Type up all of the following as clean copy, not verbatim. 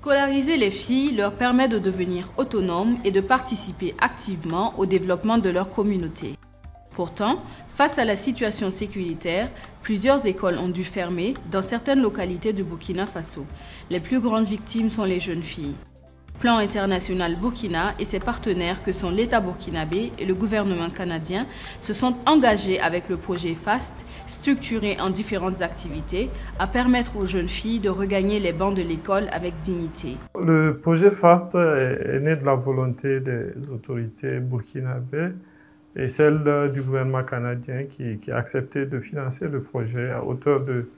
Scolariser les filles leur permet de devenir autonomes et de participer activement au développement de leur communauté. Pourtant, face à la situation sécuritaire, plusieurs écoles ont dû fermer dans certaines localités du Burkina Faso. Les plus grandes victimes sont les jeunes filles. Plan International Burkina et ses partenaires que sont l'État burkinabé et le gouvernement canadien se sont engagés avec le projet FAST, structuré en différentes activités, à permettre aux jeunes filles de regagner les bancs de l'école avec dignité. Le projet FAST est né de la volonté des autorités burkinabées et celle du gouvernement canadien qui a accepté de financer le projet à hauteur de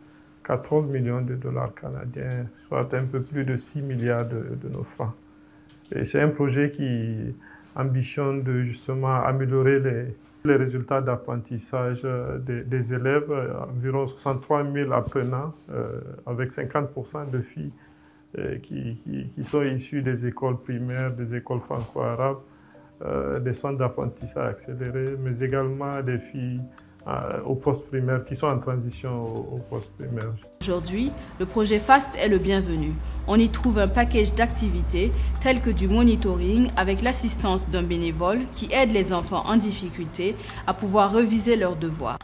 14 millions de dollars canadiens, soit un peu plus de 6 milliards de nos francs. Et c'est un projet qui ambitionne de justement améliorer les résultats d'apprentissage des élèves, environ 63 000 apprenants, avec 50% de filles qui sont issues des écoles primaires, des écoles franco-arabes, des centres d'apprentissage accélérés, mais également des filles au post-primaire, qui sont en transition au post-primaire. Aujourd'hui, le projet FAST est le bienvenu. On y trouve un package d'activités telles que du monitoring avec l'assistance d'un bénévole qui aide les enfants en difficulté à pouvoir reviser leurs devoirs.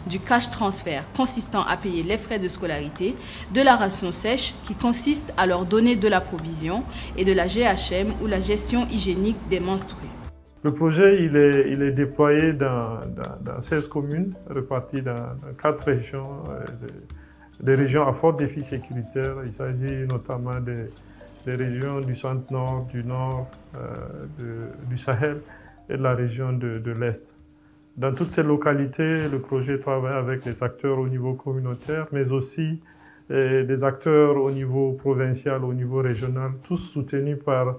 Du cash transfert consistant à payer les frais de scolarité, de la ration sèche qui consiste à leur donner de la provision et de la GHM ou la gestion hygiénique des menstrues. Le projet il est déployé dans 16 communes, réparties dans 4 régions, des régions à fort défi sécuritaire. Il s'agit notamment des régions du centre-nord, du nord, du Sahel et de la région de l'Est. Dans toutes ces localités, le projet travaille avec des acteurs au niveau communautaire, mais aussi des acteurs au niveau provincial, au niveau régional, tous soutenus par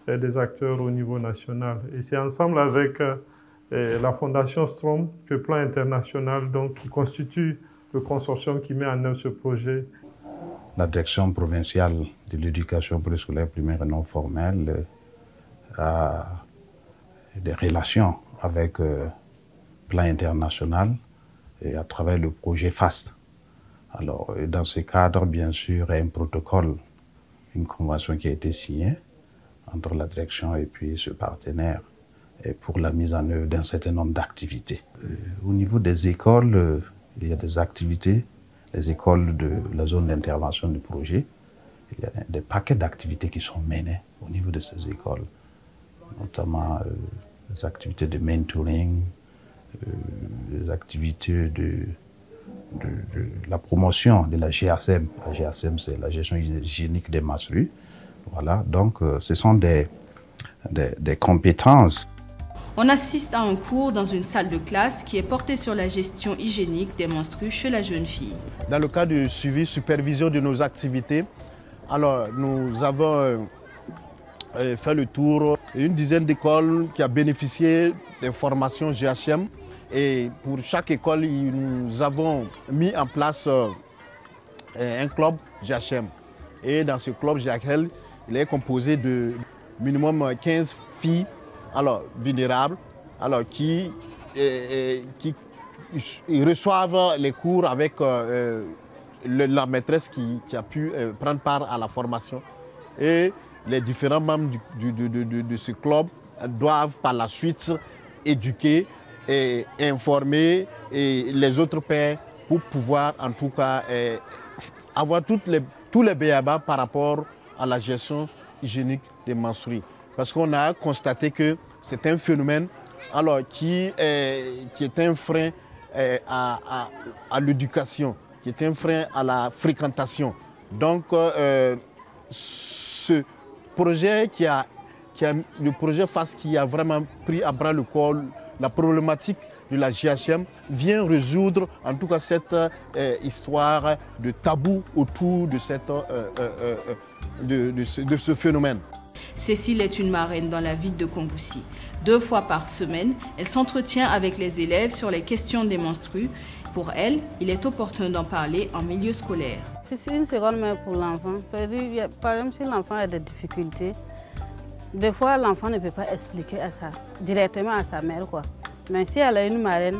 des acteurs au niveau national. Et c'est ensemble avec la Fondation Strom que Plan International, donc, qui constitue le consortium qui met en œuvre ce projet. La direction provinciale de l'éducation préscolaire primaire et non formelle a des relations avec Plan International et à travers le projet FAST. Alors, dans ce cadre, bien sûr, il y a un protocole, une convention qui a été signée entre la direction et puis ce partenaire pour la mise en œuvre d'un certain nombre d'activités. Au niveau des écoles, il y a des activités, les écoles de la zone d'intervention du projet. Il y a des paquets d'activités qui sont menées au niveau de ces écoles, notamment les activités de mentoring, les activités de la promotion de la GHM. La GHM, c'est la gestion hygiénique des menstrues. Voilà, donc ce sont des compétences. On assiste à un cours dans une salle de classe qui est portée sur la gestion hygiénique des menstrues chez la jeune fille. Dans le cadre du suivi, supervision de nos activités, alors nous avons fait le tour d'une dizaine d'écoles qui a bénéficié des formations GHM. Et pour chaque école, nous avons mis en place un club GHM. Et dans ce club GHM, il est composé de minimum 15 filles vulnérables qui reçoivent les cours avec la maîtresse qui a pu prendre part à la formation. Et les différents membres de ce club doivent par la suite éduquer et informer les autres pères pour pouvoir en tout cas avoir tous les béabas par rapport à la gestion hygiénique des menstrues. Parce qu'on a constaté que c'est un phénomène qui est un frein à l'éducation, qui est un frein à la fréquentation. Donc ce projet le projet FAST qui a vraiment pris à bras le corps la problématique de la GHM vient résoudre en tout cas cette histoire de tabou autour de, de ce phénomène. Cécile est une marraine dans la ville de Kongoussi. 2 fois par semaine, elle s'entretient avec les élèves sur les questions des menstrues. Pour elle, il est opportun d'en parler en milieu scolaire. C'est une seconde main pour l'enfant. Par exemple, si l'enfant a des difficultés, des fois l'enfant ne peut pas expliquer directement à sa mère, quoi. Mais si elle a une marraine,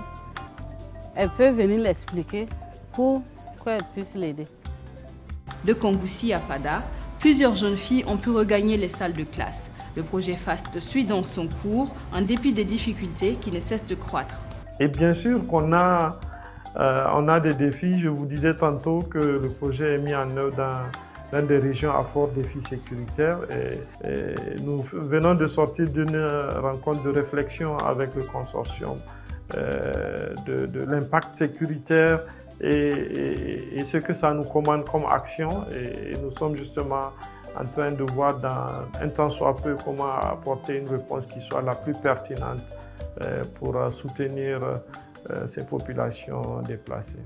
elle peut venir l'expliquer pour qu'elle puisse l'aider. De Kongoussi à Fada, Plusieurs jeunes filles ont pu regagner les salles de classe. Le projet FAST suit donc son cours en dépit des difficultés qui ne cessent de croître. Et bien sûr qu'on a, des défis. Je vous disais tantôt que le projet est mis en œuvre dans l'une des régions à fort défi sécuritaire. Et nous venons de sortir d'une rencontre de réflexion avec le consortium de l'impact sécuritaire et ce que ça nous commande comme action. Et nous sommes justement en train de voir dans un temps soit peu comment apporter une réponse qui soit la plus pertinente pour soutenir ces populations déplacées.